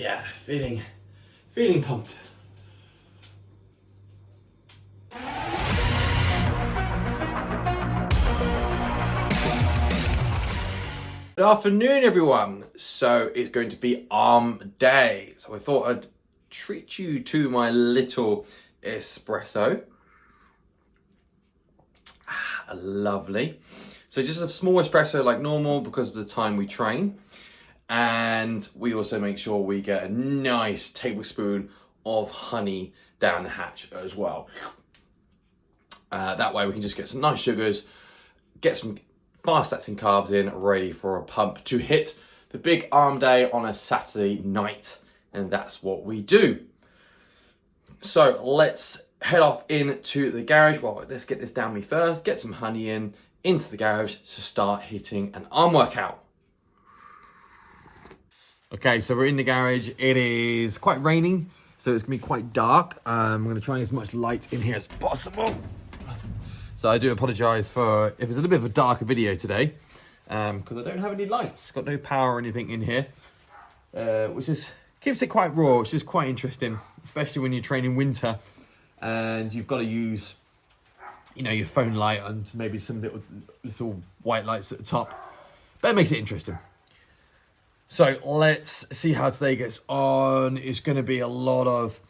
yeah, feeling pumped. Good afternoon, everyone. So it's going to be arm day. So I thought I'd treat you to my little espresso. Lovely. So just a small espresso like normal because of the time we train. And we also make sure we get a nice tablespoon of honey down the hatch as well. That way we can just get some nice sugars, get some fast acting carbs in, ready for a pump to hit the big arm day on a Saturday night. And that's what we do. So let's head off into the garage. Well, let's get this down me first, get some honey into the garage to start hitting an arm workout. Okay, so we're in the garage. It is quite raining, so it's gonna be quite dark. I'm gonna try as much light in here as possible. So I do apologize for if it's a little bit of a darker video today, because I don't have any lights. Got no power or anything in here, which keeps it quite raw, which is quite interesting, especially when you train in winter and you've got to use, your phone light and maybe some little white lights at the top. But it makes it interesting. So let's see how today gets on. It's going to be a lot of,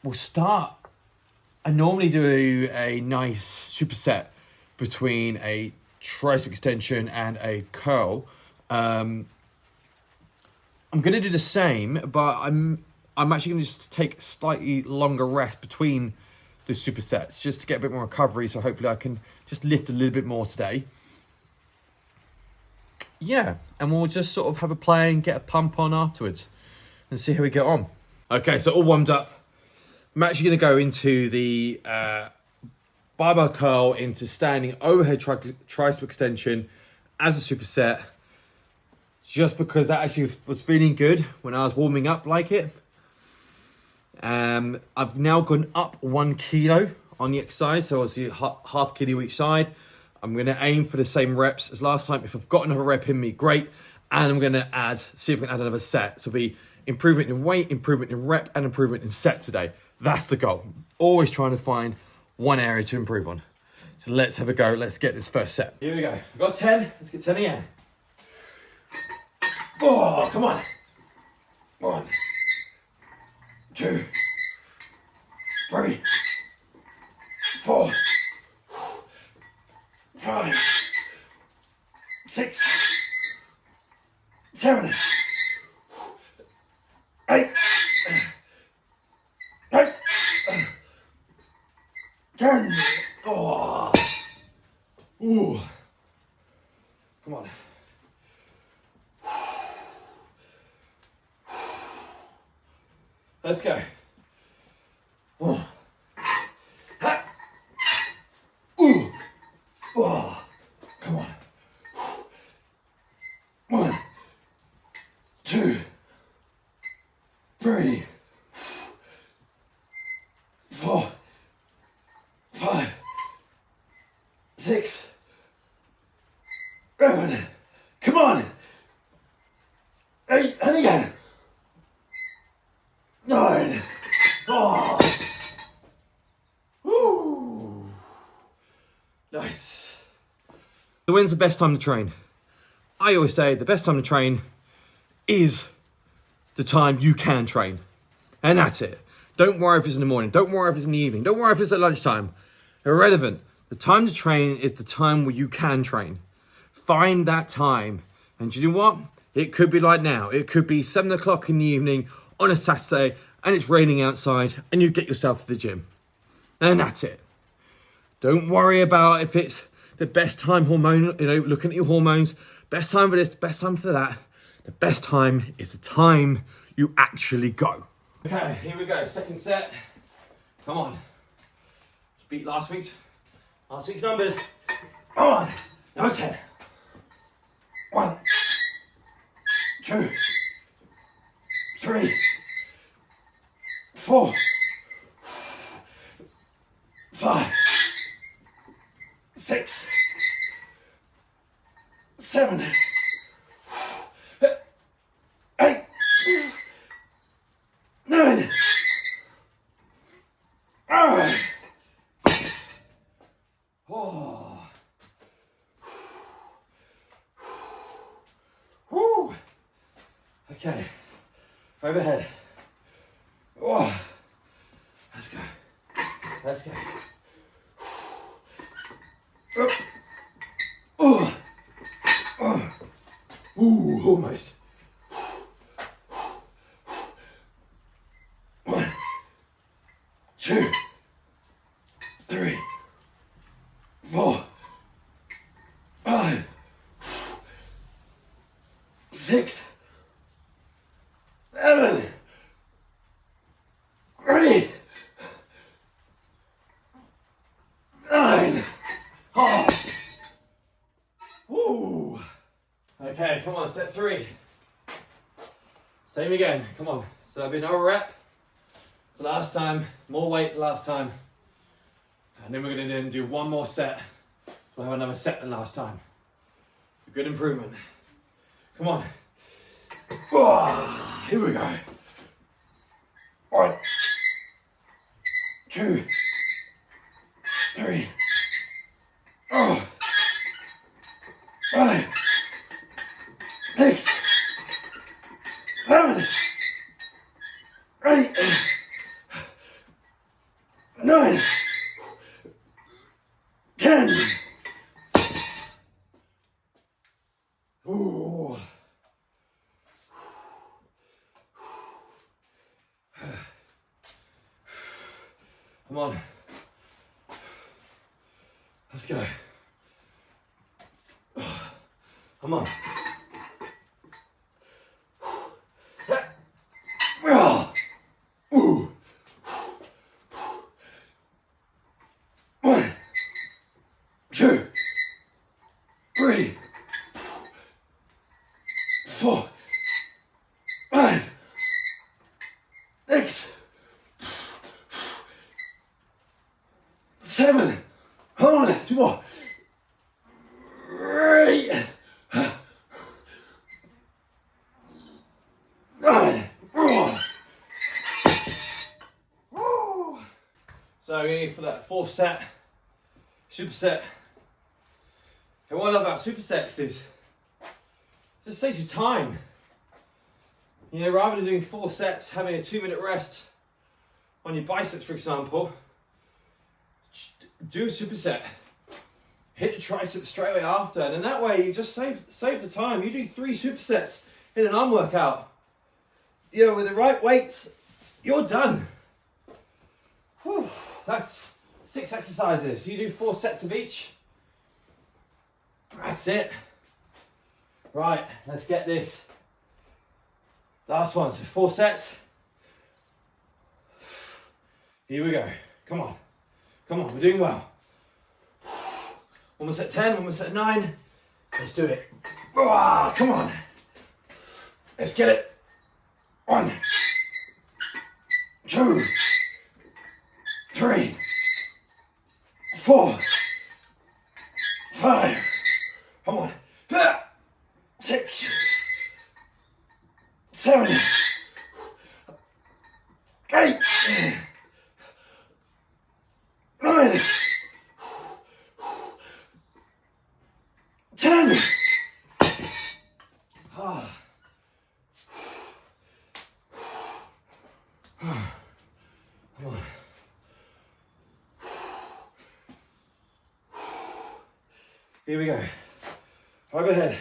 we'll start. I normally do a nice superset between a tricep extension and a curl. I'm going to do the same, but I'm actually going to just take slightly longer rest between the supersets just to get a bit more recovery. So hopefully I can just lift a little bit more today. Yeah, and we'll just sort of have a play and get a pump on afterwards and see how we get on. Okay, so all warmed up. I'm actually going to go into the barbell curl into standing overhead tricep extension as a superset, just because that actually was feeling good when I was warming up like it. I've now gone up 1 kilo on the exercise, so obviously half kilo each side. I'm going to aim for the same reps as last time. If I've got another rep in me, great. And I'm going to see if we can add another set. So it'll be improvement in weight, improvement in rep, and improvement in set today. That's the goal. Always trying to find one area to improve on. So let's have a go. Let's get this first set. Here we go. We've got 10. Let's get 10 again. Oh, come on. 1, 2, 3, 4, 5, 6, 7, 8, 9, 10. Oh. Ooh. Come on. Let's go. Oh. Ha. Ooh. Oh. Come on. 1, 2, 3, 4, 5, 6, 7. Come on. 8, and again. 9. Oh. Woo. Nice. So when's the best time to train? I always say the best time to train is the time you can train. And that's it. Don't worry if it's in the morning. Don't worry if it's in the evening. Don't worry if it's at lunchtime. Irrelevant. The time to train is the time where you can train. Find that time. And you know what? It could be like now. It could be 7 o'clock in the evening on a Saturday and it's raining outside and you get yourself to the gym. And that's it. Don't worry about if it's the best time hormone, looking at your hormones. Best time for this, best time for that. The best time is the time you actually go. Okay, here we go. Second set. Come on. Let's beat last week's numbers. Come on. Number 10. 1, 2, 3, 4, 5, 6, 7, Okay, overhead. Oh, let's go. Let's go. Oh, oh, ooh, almost. 1, 2, 3, 4, 5, 6, 7, 8, 9. Oh. Woo. Okay, come on, set 3. Same again, come on. So that'll be another rep. Last time, more weight last time. And then we're gonna then do one more set. So we'll have another set than last time. A good improvement. Come on. Oh, here we go. 1, 2, 3, 5, 6, 7, 8, 9, 10. Ooh. Come on. Let's go. Come on. Ooh. 1, 2, 3, 4, 5, 6, 7. Hold on, 2 more. 8, 9. So we're going for that 4th set, superset. And what I love about supersets is it just saves you time. You know, rather than doing 4 sets, having a 2-minute rest on your biceps, for example, do a superset. Hit the tricep straight away after, and in that way you just save the time. You do 3 supersets in an arm workout. You know, with the right weights, you're done. Whew, that's 6 exercises. You do 4 sets of each. That's it. Right, let's get this. Last one, so 4 sets. Here we go. Come on. Come on, we're doing well. Almost at 10, almost at 9. Let's do it. Oh, come on. Let's get it. 1, 2, 3, 4, 5. Come on. 6, 7, 8, 9, 10. Come on. Here we go. Overhead.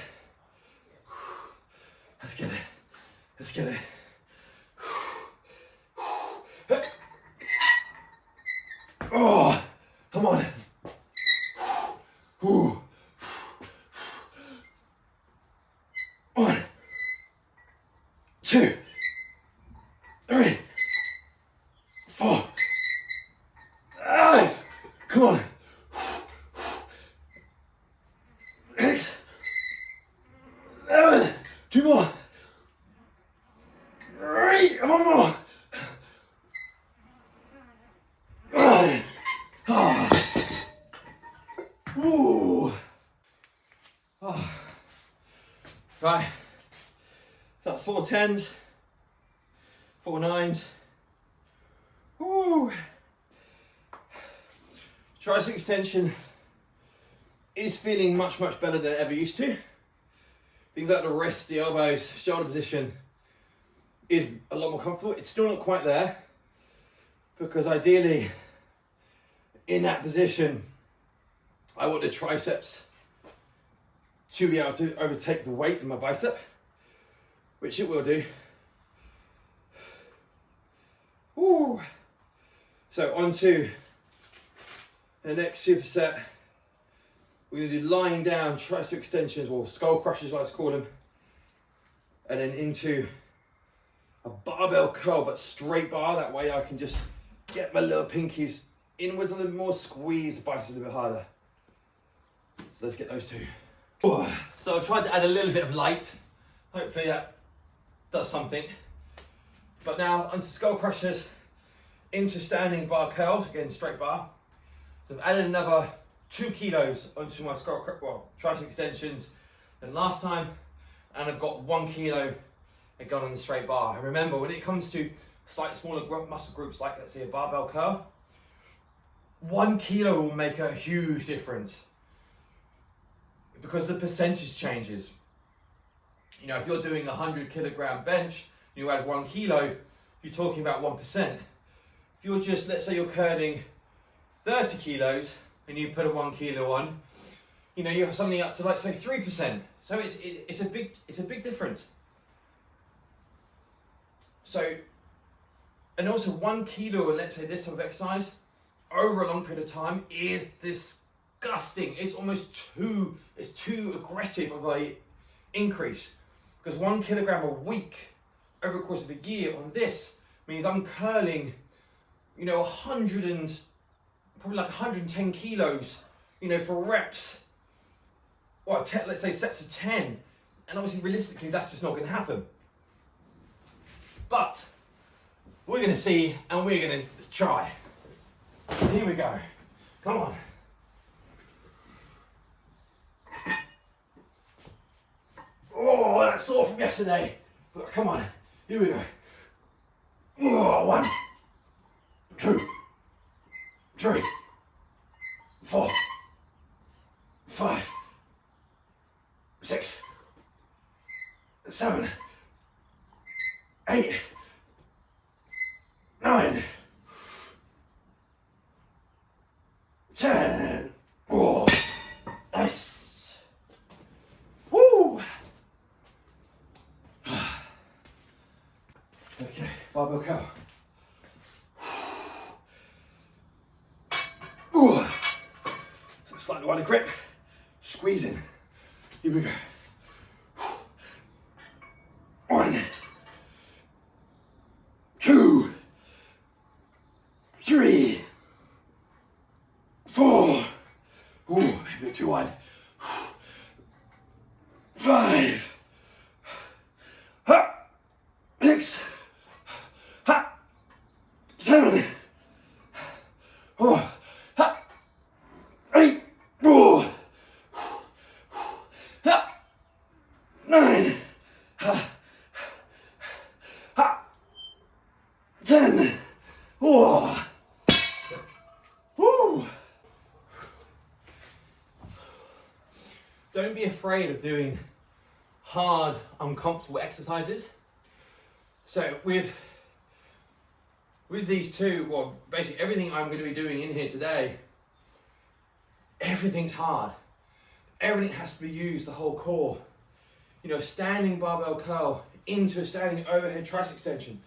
Let's get it. Let's get it. Oh, come on. Ooh. 1, 2, 3, 4, 5. Come on. 6, 7. 2 more. 3. 1 more. 9. Oh. Ooh. Oh. Right. So that's 4 10s, 4 9s. Ooh. Tricep extension is feeling much better than it ever used to. Things like the wrists, the elbows, shoulder position is a lot more comfortable. It's still not quite there, because ideally in that position, I want the triceps to be able to overtake the weight in my bicep, which it will do. Woo. So on to the next superset. We're going to do lying down tricep extensions, or skull crushers, I like to call them, and then into a barbell curl, but straight bar. That way I can just get my little pinkies inwards a little bit more, squeeze the biceps a little bit harder. So let's get those two. So I've tried to add a little bit of light. Hopefully that does something. But now onto skull crushers, into standing bar curls, again straight bar. So I've added another 2 kilos onto my tricep extensions than last time, and I've got 1 kilo again on the straight bar. And remember, when it comes to slightly smaller muscle groups, like let's say a barbell curl, 1 kilo will make a huge difference, because the percentage changes. You know, if you're doing a 100 kilogram bench, you add 1 kilo, you're talking about 1%. If you're just, let's say you're curling 30 kilos and you put a 1 kilo on, you know, you have something up to, like, say 3%. So it's a big difference. So, and also 1 kilo, let's say this type of exercise, over a long period of time is disgusting. It's almost too aggressive of a increase, because 1 kilogram a week over the course of a year on this means I'm curling, you know, probably like 110 kilos, you know, for reps. Well, let's say sets of 10, and obviously realistically that's just not going to happen. But we're going to see, and we're going to try. Here we go. Come on. Oh, that's sore from yesterday. But come on. Here we go. Oh, 1, 2, 3, 4, 5, 6, 7, 8, 9, 10. Oh, nice. Woo. Okay, barbell curl. Ooh. So slightly wider grip, squeezing. Here we go. 1, 2, 3, 4. Ooh, a bit too wide. 5, 6, 7, 8, 9, 10. Oh. Woo. Don't be afraid of doing hard, uncomfortable exercises. So with these two, well, basically everything I'm going to be doing in here today, everything's hard. Everything has to be used, the whole core. You know, standing barbell curl into a standing overhead tricep extension.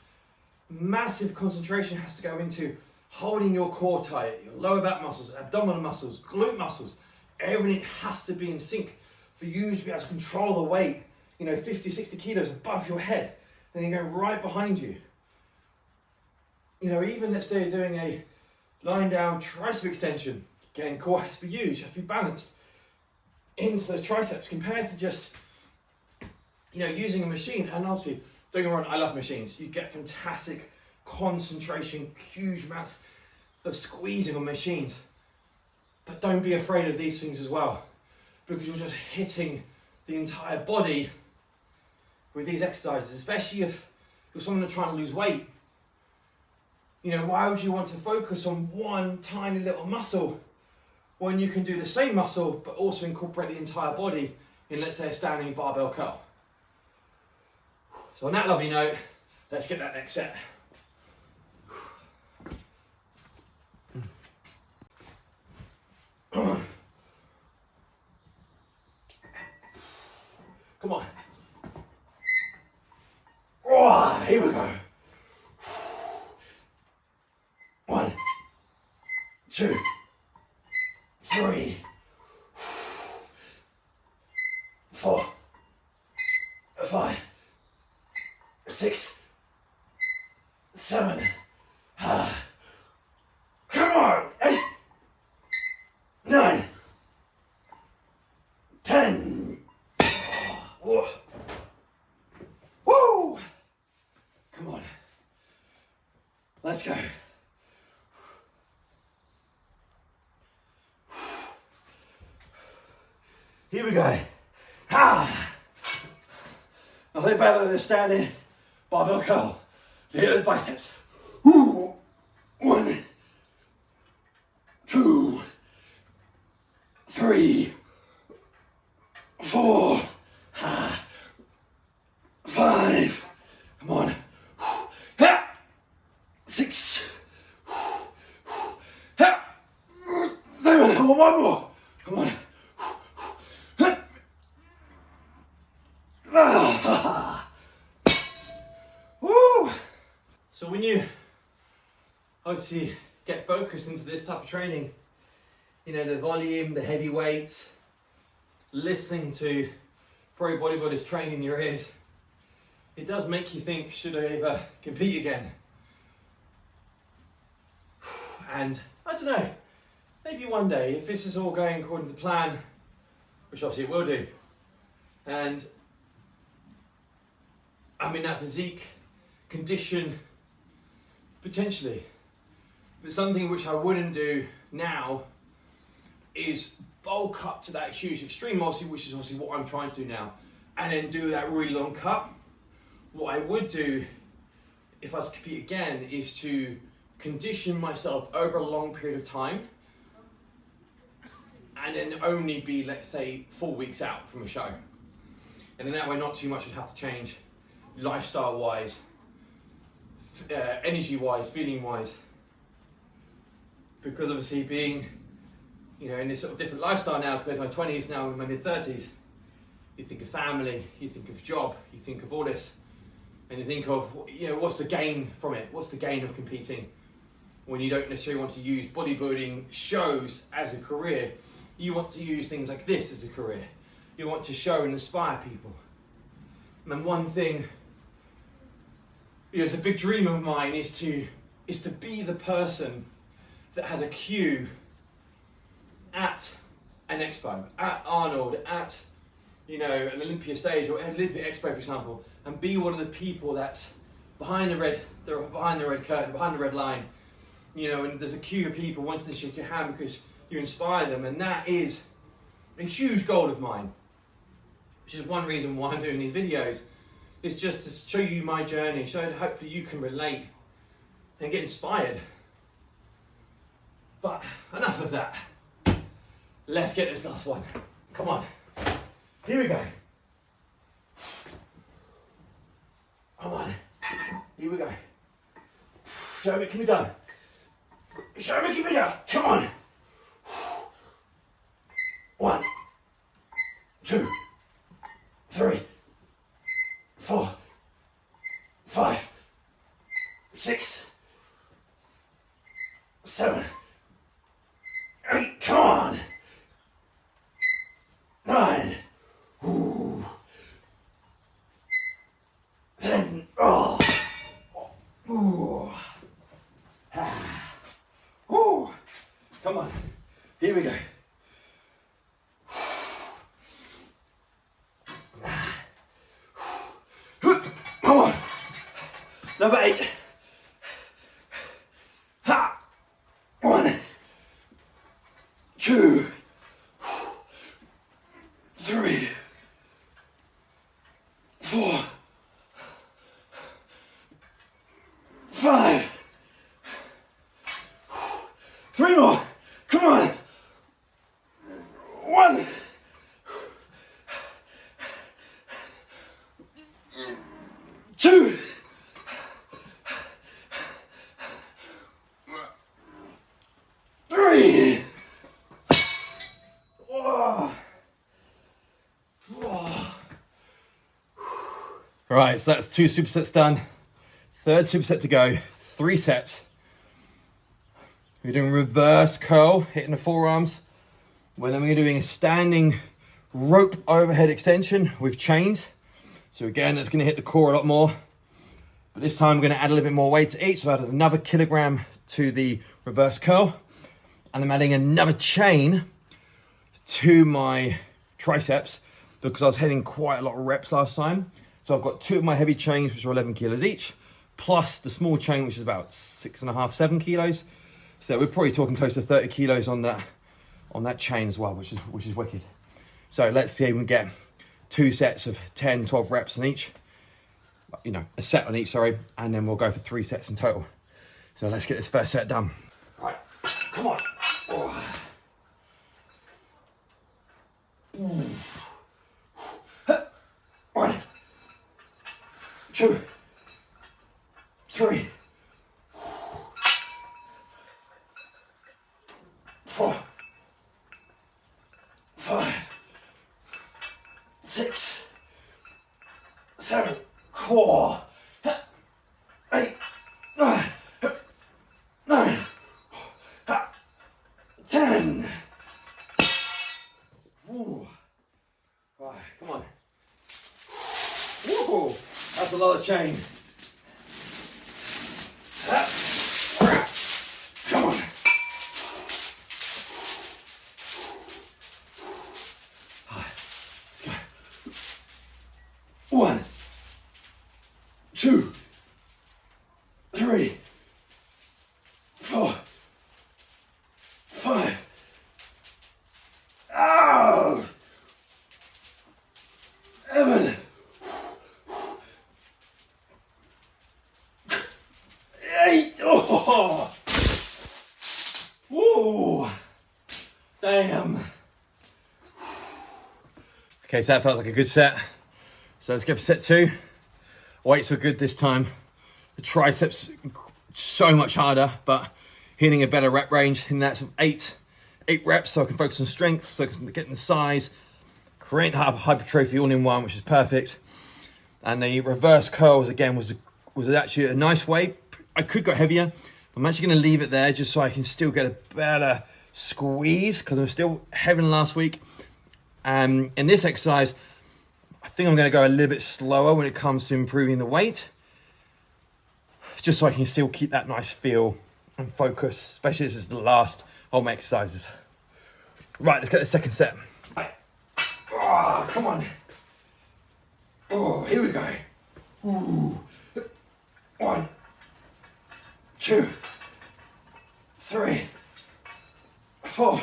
Massive concentration has to go into holding your core tight, your lower back muscles, abdominal muscles, glute muscles. Everything has to be in sync for you to be able to control the weight, you know, 50, 60 kilos above your head, and then go right behind you. You know, even let's say you're doing a lying down tricep extension, again, core has to be used, you have to be balanced into those triceps, compared to just, you know, using a machine. And obviously, don't get me wrong, I love machines. You get fantastic concentration, huge amounts of squeezing on machines. But don't be afraid of these things as well, because you're just hitting the entire body with these exercises, especially if you're someone that's trying to lose weight. You know, why would you want to focus on one tiny little muscle when you can do the same muscle but also incorporate the entire body in, let's say, a standing barbell curl? So on that lovely note, Let's get that next set. Come on. Oh, here we go. 1, 2, 3, 4, 5, 6, 7. Come on. 8, 9, 10. Whoa. Woo! Come on. Let's go. Here we go. I think better than standing barbell curl to hit those biceps. 1, 2, 3, 4, 5. Come on. 6. 7. One more. Come on. Woo! So when you obviously get focused into this type of training, you know, the volume, the heavy weights, listening to pro bodybuilders train in your ears, it does make you think, should I ever compete again? And I don't know, maybe one day, if this is all going according to plan, which obviously it will do, and I'm in that physique condition, potentially. But something which I wouldn't do now is bulk up to that huge extreme, obviously, which is obviously what I'm trying to do now, and then do that really long cut. What I would do, if I was to compete again, is to condition myself over a long period of time, and then only be, let's say, 4 weeks out from a show. And in that way, not too much would have to change, lifestyle-wise, energy-wise, feeling-wise. Because obviously being, you know, in this sort of different lifestyle now compared to my 20s, now in my mid-30s, you think of family, you think of job, you think of all this, and you think of, you know, what's the gain from it? What's the gain of competing when you don't necessarily want to use bodybuilding shows as a career? You want to use things like this as a career. You want to show and inspire people. And one thing, you know, it's a big dream of mine is to be the person that has a queue at an expo, at Arnold, at, you know, an Olympia stage or an Olympia expo, for example, and be one of the people that's behind the red curtain, behind the red line, you know, and there's a queue of people wanting to shake your hand because you inspire them, and that is a huge goal of mine, which is one reason why I'm doing these videos, is just to show you my journey, so that hopefully you can relate and get inspired. But enough of that. Let's get this last one. Come on. Here we go. Come on. Here we go. Show me it can be done. Show me it can be done. Come on. 1, 2, 3, 4, 5, 6, 7, 8. Come on. 9. Ooh. 10. Oh. Ooh. Ah. Ooh. Come on. Here we go. Come on. Number 8. Ha. 1, 2, 3, 4, 5. 3 more. Come on. 1. 2. All right, so that's 2 supersets done. Third superset to go, 3 sets. We're doing reverse curl, hitting the forearms. Well, then we're doing a standing rope overhead extension with chains. So again, that's gonna hit the core a lot more. But this time we're gonna add a little bit more weight to each. So I added another kilogram to the reverse curl. And I'm adding another chain to my triceps because I was hitting quite a lot of reps last time. So I've got 2 of my heavy chains, which are 11 kilos each, plus the small chain, which is about 6.5, 7 kilos. So we're probably talking close to 30 kilos on that chain as well, which is wicked. So let's see if we can get 2 sets of 10, 12 reps on each. You know, a set on each, sorry, and then we'll go for 3 sets in total. So let's get this first set done. All right, come on. Oh. 1, 2, 3, 4, 5, 6, 7, core, 8, 9, 10. Ooh. Right, come on. Woo! That's a lot of chain. Come on. Let's go. 1, 2, 3, 4, 5. Oh! 7. 8. Oh! Whoa! Damn. Okay, so that felt like a good set. So let's go for set 2. Weights were good this time. The triceps so much harder, but hitting a better rep range. And that's 8 reps, so I can focus on strength, so I can get in size, create hypertrophy all in one, which is perfect. And the reverse curls again was actually a nice weight. I could go heavier, but I'm actually going to leave it there just so I can still get a better squeeze because I'm still heavy than last week. In this exercise, I think I'm going to go a little bit slower when it comes to improving the weight, just so I can still keep that nice feel and focus, especially this is the last of my exercises. Right, let's get the second set. Right. Oh, come on. Oh, here we go. Ooh. 1, 2, 3, 4,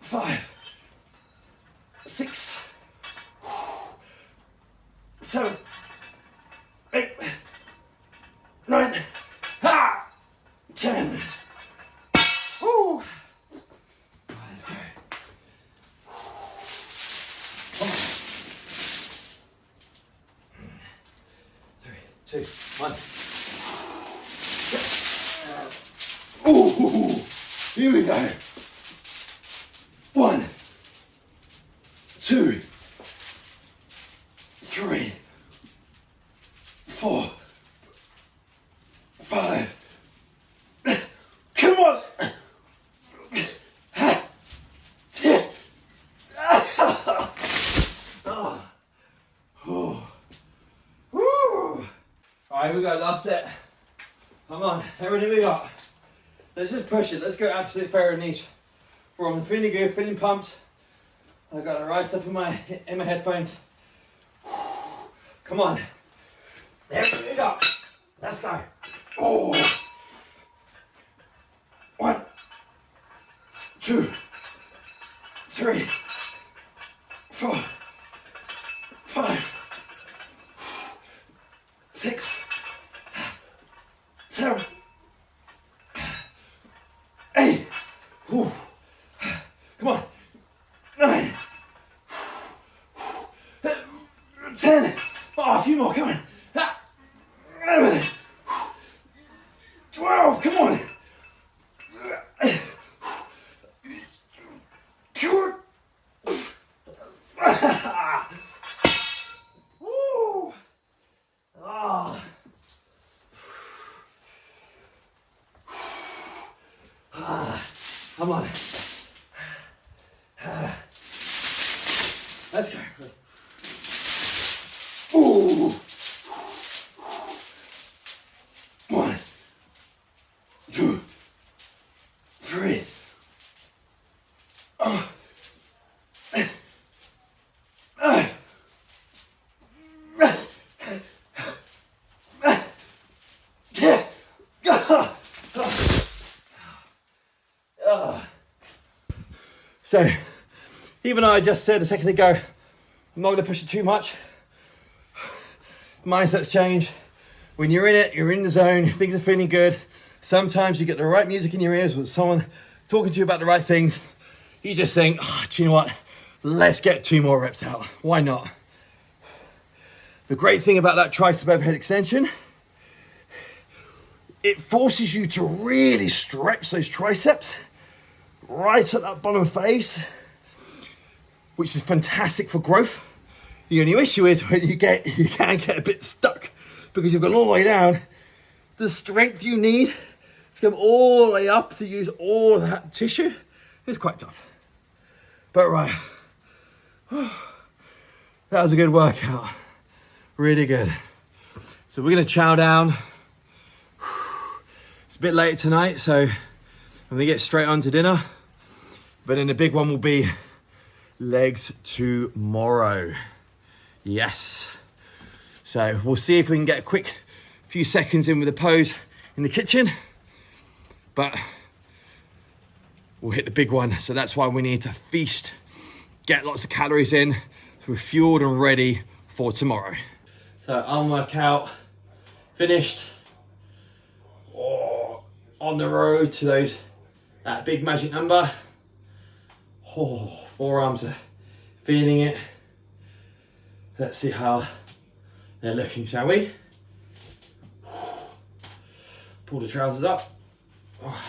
5, 6, 7, 8, 9, 10. Woo. Let's go. Come on. 3, 2, 1. Ooh, here we go. 1, 2, 3, 4, 5. Come on. 10. All right, here we go, last set. Come on, everything we got. Let's just push it. Let's go absolute fair niche. I'm feeling good, feeling pumped. I got the right stuff in my headphones. Come on. There we go. Let's go. Oh. 1, 2, 3, 4, 5, 6, 7, 8. Whew. Come on. 9. 10. Oh, a few more. Come on. 11. 12. Come on. Woo. Come on. Let's go. Ooh. 1, 2, 3. So, even though I just said a second ago, I'm not going to push it too much. Mindsets change. When you're in it, you're in the zone, things are feeling good. Sometimes you get the right music in your ears with someone talking to you about the right things. You just think, oh, do you know what? Let's get 2 more reps out. Why not? The great thing about that tricep overhead extension, it forces you to really stretch those triceps right at that bottom face, which is fantastic for growth. The only issue is when you can get a bit stuck because you've gone all the way down. The strength you need to come all the way up to use all that tissue is quite tough. But right, that was a good workout, really good. So we're gonna chow down. It's a bit late tonight, so I'm gonna get straight on to dinner. But then the big one will be legs tomorrow. Yes. So we'll see if we can get a quick few seconds in with the pose in the kitchen, but we'll hit the big one. So that's why we need to feast, get lots of calories in, so we're fueled and ready for tomorrow. So arm workout finished. Oh, on the road to that big magic number. Oh, forearms are feeling it. Let's see how they're looking, shall we? Pull the trousers up. Oh.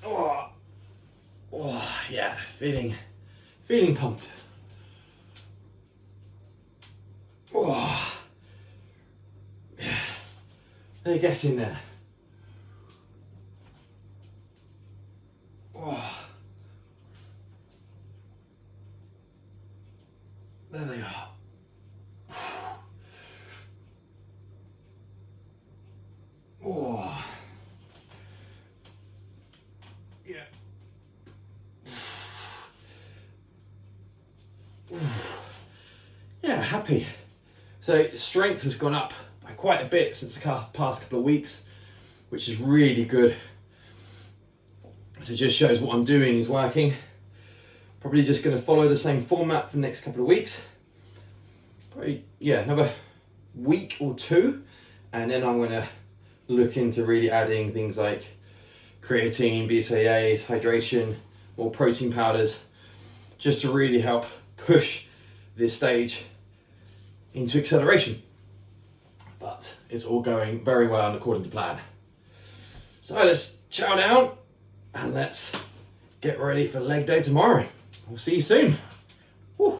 Oh. Oh, yeah, feeling pumped. Oh. Yeah, they're getting there. Oh. There they are. Oh. Yeah. Yeah, happy. So strength has gone up by quite a bit since the past couple of weeks, which is really good. So it just shows what I'm doing is working. Probably just going to follow the same format for the next couple of weeks. Probably, yeah, another week or 2. And then I'm going to look into really adding things like creatine, BCAAs, hydration, or protein powders, just to really help push this stage into acceleration. But it's all going very well and according to plan. So let's chow down and let's get ready for leg day tomorrow. We'll see you soon.